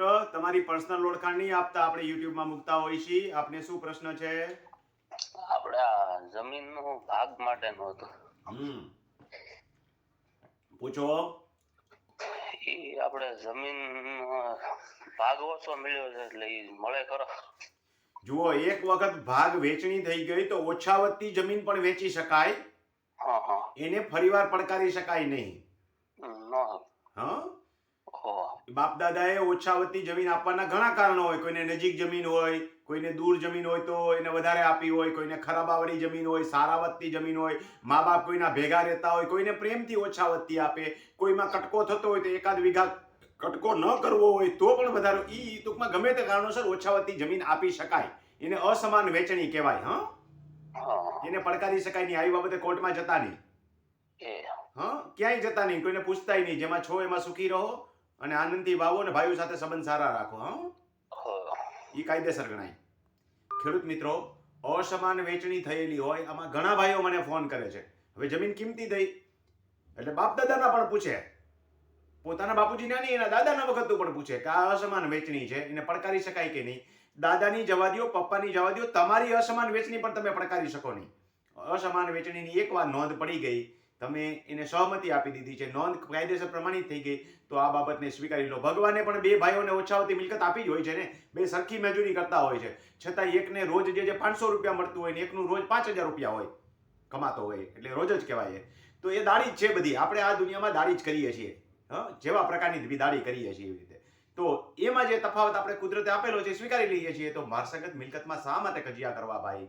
મિત્ર, તમારી પર્સનલ ઓળખાણ નહીં આપતા, આપણે યુટ્યુબમાં મૂકતા હોય છીએ. આપને શું પ્રશ્ન છે? આપણે આ જમીનનો ભાગ માટેનું હતું. પૂછો. ઈ આપણે જમીન ભાગ ઓછો મળ્યો છે એટલે ઈ મળે ખરો? જુઓ, એક વખત ભાગ વેચણી થઈ ગઈ તો ઓછા વત્તી જમીન પણ વેચી શકાય. હા હા. એને ફરીવાર પડકારી શકાય નહીં. હા. બાપ દાદાએ ઓછા વત્તી જમીન આપવાના ઘણા કારણો હોય. કોઈને નજીક જમીન હોય, કોઈને દૂર જમીન હોય તો એને વધારે આપી હોય, કોઈને ખરાબાવાળી જમીન હોય, સારા વત્તી જમીન હોય, મા બાપ કોઈના ભેગા રહેતા હોય, કોઈને પ્રેમથી ઓછા વત્તી આપે, કોઈમાં કટકો થતો હોય તો એકાદ વીઘા કટકો ન કરવો હોય તો પણ વધારે. ઈ ટૂંકમાં ગમે તે કારણોસર ઓછા વત્તી જમીન આપી શકાય. એને અસમાન વેચણી કહેવાય. એને પડકારી શકાય નહીં. આવી બાબતે કોર્ટમાં જતા નહીં. ક્યાંય જતા નહીં, કોઈને પૂછતાય નહીં. જેમાં છો એમાં સુખી રહો અને આનંદથી વાવો અને ભાઈઓ સાથે સંબંધ સારા રાખો. એ કાયદેસર ગણાય. ખેડૂત મિત્રો, અસમાન વેચણી થયેલી હોય, આમાં ઘણા ભાઈઓ મને ફોન કરે છે. હવે જમીન કિંમતી થઈ એટલે બાપ દાદાના પણ પૂછે, પોતાના બાપુજીના નહીં, એના દાદાના વખતનું પણ પૂછે કે આ અસમાન વેચણી છે, એને પડકારી શકાય કે નહીં. દાદાની જવા દો, પપ્પાની જવા દો, તમારી અસમાન વેચણી પણ તમે પડકારી શકો નહીં. અસમાન વેચણીની એકવાર નોંધ પડી ગઈ, તમે એને સહમતિ આપી દીધી છે, નોંધ કાયદેસર પ્રમાણિત થઈ ગઈ, તો આ બાબતને સ્વીકારી લો. ભગવાને પણ બે ભાઈઓને ઓછાવતી મિલકત આપી જ હોય છે ને. બે સરખી મજૂરી કરતા હોય છે, છતાં એકને રોજ જે 500 રૂપિયા મળતું હોય ને એકનું રોજ 5000 રૂપિયા હોય કમાતો હોય, એટલે રોજ જ કહેવાય. તો એ દાડી જ છે બધી. આપણે આ દુનિયામાં દાડી જ કરીએ છીએ. જેવા પ્રકારની દાડી કરીએ છીએ એવી રીતે. તો એમાં જે તફાવત આપણે કુદરતે આપેલો છે સ્વીકારી લઈએ છીએ. તો વારસાગત મિલકતમાં શા માટે કજિયા કરવા ભાઈ?